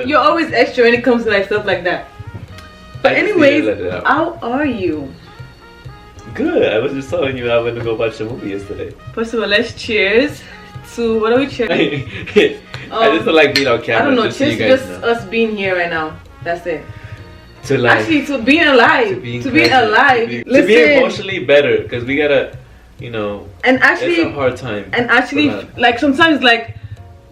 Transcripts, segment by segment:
You're always extra when it comes to like stuff like that. But anyways, how are you? Good. I was just telling you I went to go watch a movie yesterday. First of all, let's cheers to what are we cheering? I just don't like being on camera. I don't know. Just Cheers so to just us being here right now. That's it. To like, actually, to being alive. To being alive. To be emotionally better, because we gotta, you know. And actually, it's a hard time. And actually, like sometimes, like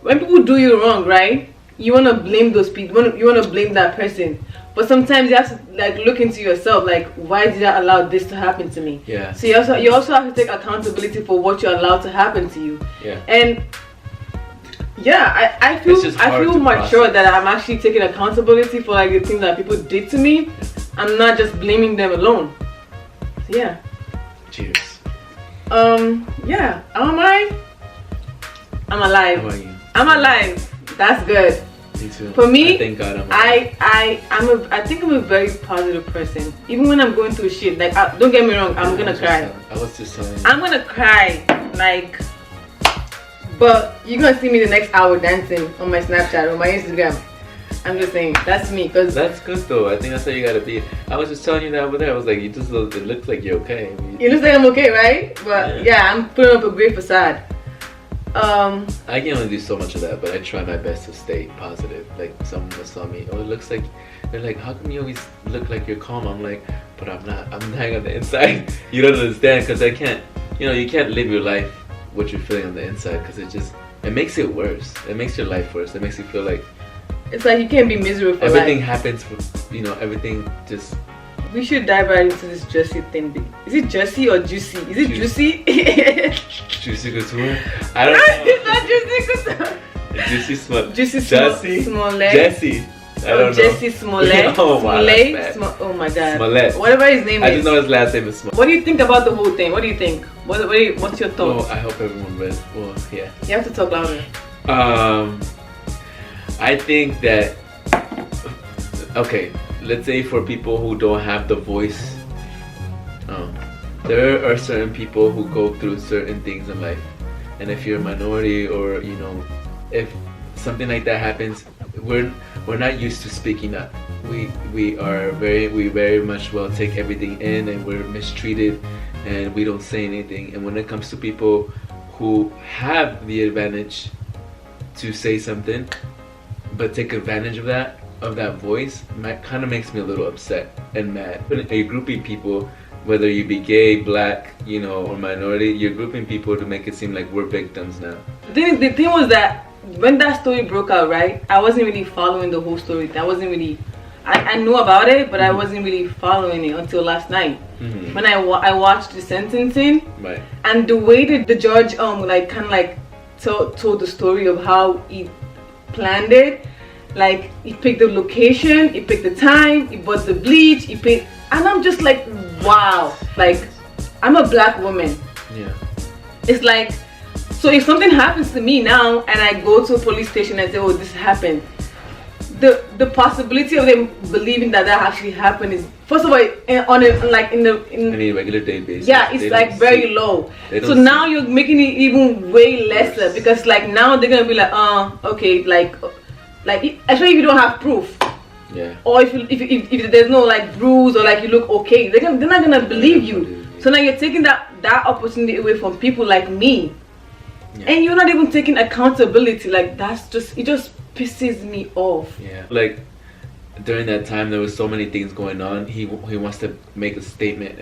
when people do you wrong, right? You wanna blame those people. You wanna blame that person. But sometimes you have to like look into yourself, like why did I allow this to happen to me? Yeah. So you also have to take accountability for what you allowed to happen to you. Yeah. And yeah, I feel mature that I'm actually taking accountability for like the things that people did to me. I'm not just blaming them alone. So yeah. Cheers. Yeah. How am I? I'm alive. How are you? I'm alive. That's good. Me too. For me, thank God I think I'm a very positive person. Even when I'm going through shit, like don't get me wrong, I'm gonna cry. I was just telling you. I'm gonna cry, like. But you're gonna see me the next hour dancing on my Snapchat or my Instagram. I'm just saying, that's me. Cause that's good though. I think that's how you gotta be. I was just telling you that over there. I was like, it looks like you're okay. It looks like I'm okay, right? But yeah, I'm putting up a great facade. I can only do so much of that, but I try my best to stay positive. Like someone saw me, oh, it looks like, they're like, how come you always look like you're calm? I'm like, but I'm not. I'm dying on the inside. You don't understand, because I can't. You know, you can't live your life what you're feeling on the inside, because it makes it worse. It makes your life worse. It makes you feel like it's like you can't be miserable for everything life. Happens for, you know, everything just. We should dive right into this Jussie thing. Is it Jussie or Juicy? Is it Juicy? Juicy Couture? I don't know. It's not Juicy Couture. Juicy Smollett. Jussie Smollett. Jussie. I don't know. Jussie Smollett. Oh wow, oh my God. Smollett. Whatever his name is. I just know his last name is Smollett. What do you think about the whole thing? What do you think? What's your thoughts? Well, I hope everyone read. Well, yeah. You have to talk louder. I think that, okay, let's say for people who don't have the voice, there are certain people who go through certain things in life, and if you're a minority, or you know, if something like that happens, we're not used to speaking up. We very much well take everything in, and we're mistreated, and we don't say anything. And when it comes to people who have the advantage to say something, but take advantage of that voice, kind of makes me a little upset and mad. But you're grouping people, whether you be gay, black, you know, or minority, you're grouping people to make it seem like we're victims now. The thing was that when that story broke out, right, I wasn't really following the whole story. I knew about it, but I wasn't really following it until last night. When I watched the sentencing, right, and the way that the judge like kind of like told the story of how he planned it. Like he picked the location, he picked the time, he bought the bleach, he picked, and I'm just like, wow. Like, I'm a black woman. Yeah. It's like, so if something happens to me now and I go to a police station and say, oh, this happened, the possibility of them believing that actually happened is, first of all, on any regular day basis. Yeah, it's like very low. So now you're making it even way lesser, because like now they're gonna be like, okay, like especially if you don't have proof. Yeah. Or if there's no like bruise, or like you look okay, they're not gonna believe you. So now you're taking that opportunity away from people like me. Yeah. And you're not even taking accountability. Like it just pisses me off. Yeah. Like during that time there was so many things going on. He wants to make a statement,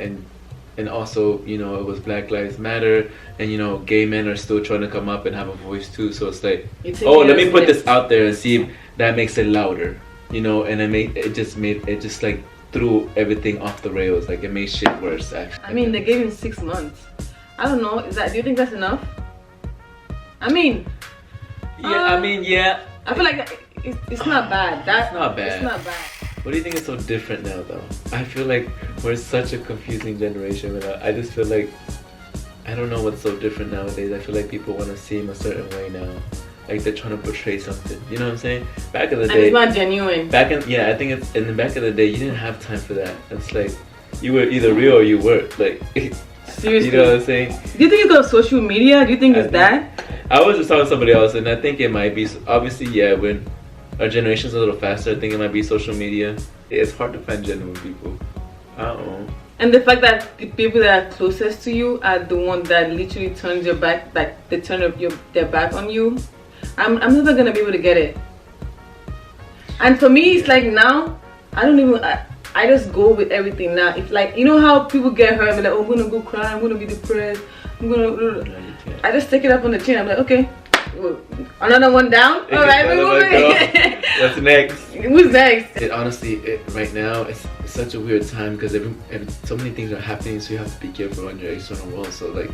and also, you know, it was Black Lives Matter, and you know, gay men are still trying to come up and have a voice too. So it's like, oh, let me put this out there and see if that makes it louder, you know. And it just like threw everything off the rails. Like it made shit worse. Actually, I mean, they gave him 6 months. I don't know. Do you think that's enough? I mean, yeah. I feel like it's not bad. It's not bad. It's not bad. What do you think is so different now, though? I feel like we're such a confusing generation. I just feel like, I don't know what's so different nowadays. I feel like people want to seem a certain way now. Like they're trying to portray something. You know what I'm saying? Back in the day, and it's not genuine. I think it's in the back of the day, you didn't have time for that. It's like you were either real or you weren't. Like, seriously. You know what I'm saying? Do you think you got social media? Do you think it's that? I was just talking to somebody else, and I think it might be. Obviously, yeah, when our generation's a little faster. I think it might be social media. It's hard to find genuine people. I don't know. And the fact that the people that are closest to you are the ones that literally turns your back, like they turn their back on you. I'm never gonna be able to get it. And for me, it's like now, I just go with everything now. It's like, you know how people get hurt and be like, oh, I'm gonna go cry, I'm gonna be depressed, I just take it up on the chin. I'm like, okay, another one down. All right, we're moving. What's next? Who's next? Honestly, right now it's such a weird time because so many things are happening, so you have to be careful on your external world. So like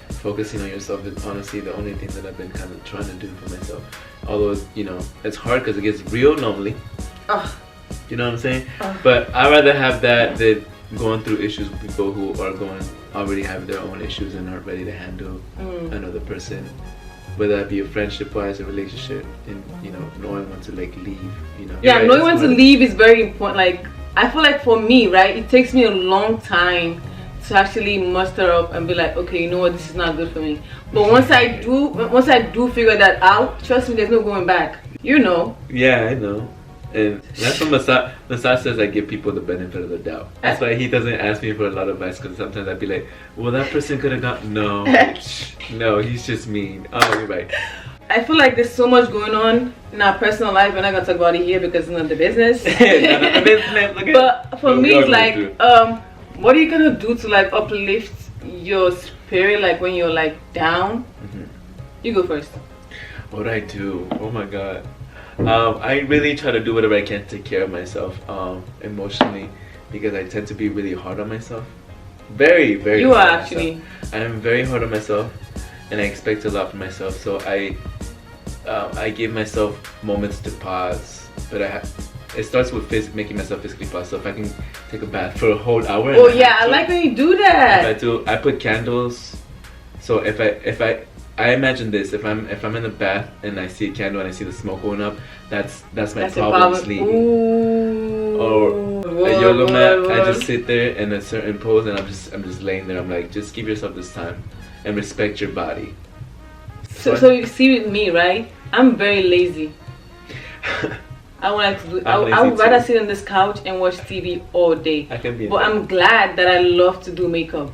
focusing on yourself is honestly the only thing that I've been kind of trying to do for myself. Although it's hard because it gets real lonely. You know what I'm saying? But I'd rather have that than going through issues with people who are already have their own issues and aren't ready to handle another person, whether that be a friendship wise, a relationship, and knowing when to like leave. Yeah, knowing when to leave is very important. Like I feel like for me, right, it takes me a long time to actually muster up and be like, okay, you know what, this is not good for me. But once I do figure that out, trust me, there's no going back. Yeah, I know. And that's what Masad says. I give people the benefit of the doubt. That's why he doesn't ask me for a lot of advice, because sometimes I'd be like, well, that person could have gotten no, he's just mean. Oh, you're right. I feel like there's so much going on in our personal life. We're not gonna talk about it here because it's not the business. But for me, it's like, what are you gonna do to like uplift your spirit, like when you're like down? You go first. What I do? Oh my God. I really try to do whatever I can to take care of myself emotionally, because I tend to be really hard on myself. Very, very You hard are on actually. myself. I am very hard on myself, and I expect a lot from myself. So I give myself moments to pause, but it starts with making myself physically pause. So if I can take a bath for a whole hour. Oh yeah, I like when you do that. I put candles. So if I imagine this, if I'm in the bath and I see a candle and I see the smoke going up, that's my problem sleeping. Ooh. Or a yoga mat, I just sit there in a certain pose and I'm just laying there. I'm like, just give yourself this time and respect your body. So you see with me, right? I'm very lazy. I would rather sit on this couch and watch TV all day. I can be. But I'm glad that I love to do makeup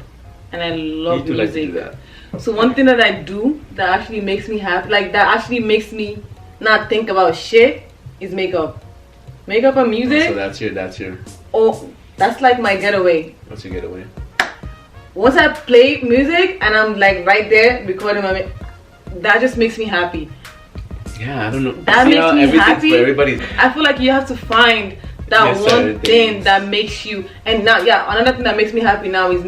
and I love music. Like to do that. So one thing that I do that actually makes me happy, like that actually makes me not think about shit, is makeup. Makeup and music. So that's your. Oh, that's like my getaway. What's your getaway? Once I play music and I'm like right there recording that just makes me happy. Yeah, I don't know. That makes me happy. For everybody. I feel like you have to find that one thing that makes you. And now, yeah, another thing that makes me happy now is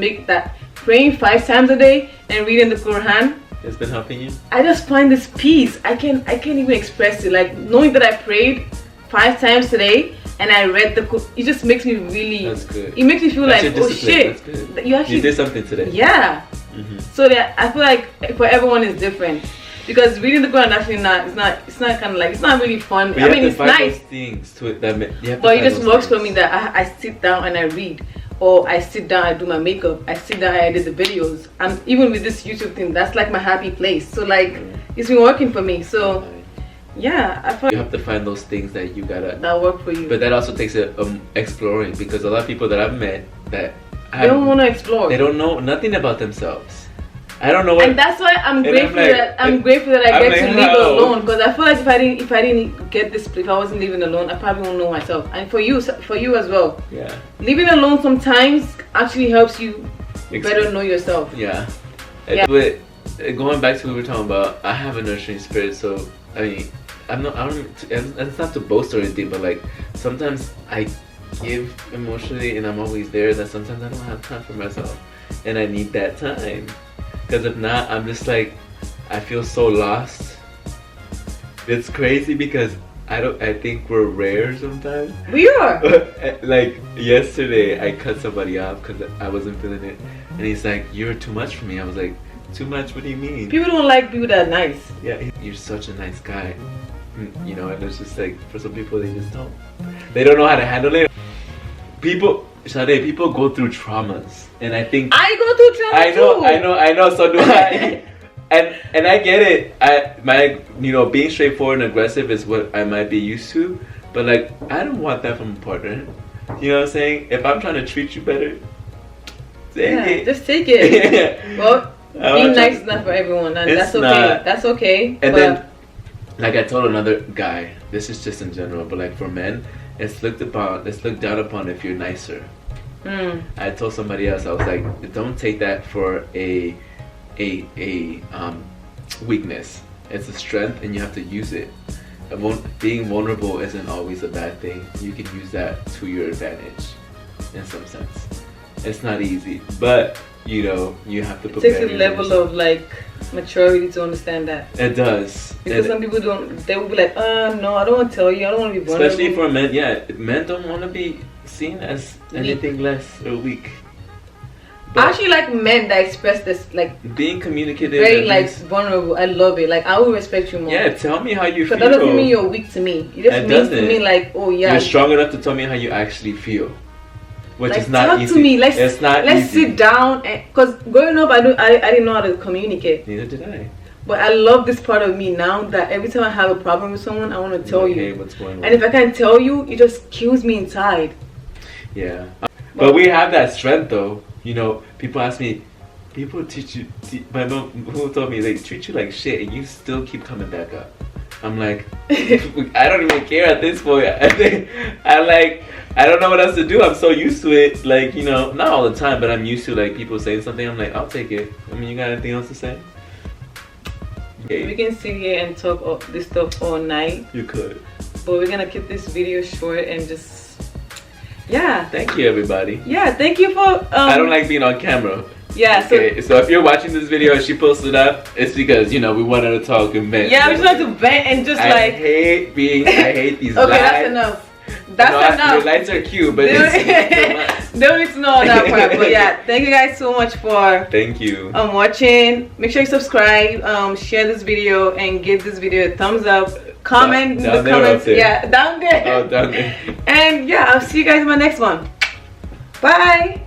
praying 5 times a day and reading the Quran. It's been helping you? I just find this peace. I can't even express it. Like knowing that I prayed 5 times today and I read the Quran, it just makes me really. That's good. It makes me feel like, oh shit, that's good. You did something today. Yeah. So that I feel like for everyone is different. Because reading the Quran actually it's not kind of like, it's not really fun. I mean, it's nice. Things to it that but it just works for me that I sit down and I read. Or I sit down, I do my makeup, I sit down, I edit the videos. And even with this YouTube thing, that's like my happy place. So like, it's been working for me. So yeah, I feel you have to find those things that you gotta that work for you. But that also takes exploring, because a lot of people that I've met that they don't want to explore. They don't know nothing about themselves. I don't know what. And that's why I'm grateful that I get to live alone. Because I feel like if I didn't get this, if I wasn't living alone, I probably won't know myself. And for you as well. Yeah. Living alone sometimes actually helps you better know yourself. Yeah. But going back to what we were talking about, I have a nurturing spirit. So I mean, it's not to boast or anything, but like sometimes I give emotionally and I'm always there. That sometimes I don't have time for myself, and I need that time. Because if not, I'm just like, I feel so lost. It's crazy because I think we're rare sometimes. We are. Like yesterday, I cut somebody off because I wasn't feeling it, and he's like, "You're too much for me." I was like, "Too much? What do you mean?" People don't like people that are nice. Yeah, you're such a nice guy, and it's just like for some people they just don't. They don't know how to handle it. Sade, people go through traumas, and I think I go through trauma too. I know. So do I. and I get it. Being straightforward and aggressive is what I might be used to, but like I don't want that from a partner. You know what I'm saying? If I'm trying to treat you better, take it. Just take it. Well, being nice is not for everyone, and that's okay. Not. That's okay. And then, like I told another guy, this is just in general, but like for men, it's looked down upon if you're nicer. I told somebody else, I was like, don't take that for a weakness. It's a strength, and you have to use it. Being vulnerable isn't always a bad thing. You can use that to your advantage, in some sense. It's not easy, but you have to. It takes a level of like maturity to understand that. It does. Because some people don't. They will be like, no, I don't want to tell you. I don't want to be vulnerable. Especially for men, men don't want to be seen as anything less or weak. But I actually like men that express this, like being communicative, very like vulnerable. I love it. Like I will respect you more. Yeah, tell me how you feel. But that doesn't mean you're weak to me. It just means to me like, oh yeah, you're strong enough to tell me how you actually feel, which like, is not easy. Talk to me. Let's easy. sit down. Because growing up, I didn't know how to communicate. Neither did I. But I love this part of me now that every time I have a problem with someone, I want to tell you. Hey, what's going on? And if I can't tell you, it just kills me inside. Yeah. But we have that strength though. People ask me, people teach you, my mom who told me they treat you like shit and you still keep coming back up. I'm like, I don't even care at this point. I don't know what else to do. I'm so used to it. Like, not all the time, but I'm used to like people saying something. I'm like, I'll take it. I mean, you got anything else to say? Okay. We can sit here and talk this stuff all night. You could. But we're gonna keep this video short and just, yeah. Thank you, everybody. Yeah, thank you for. I don't like being on camera. Yeah. Okay, so if you're watching this video and she posted up, it's because we wanted to talk and vent. Yeah, we just want to vent and just I hate these. Okay, lights. that's enough. That's enough. Your lights are cute, but it's don't need to know that part. But yeah, thank you guys so much for watching. Make sure you subscribe, share this video, and give this video a thumbs up. Comment in the comments. Yeah, down there. Oh, down there. And yeah, I'll see you guys in my next one. Bye.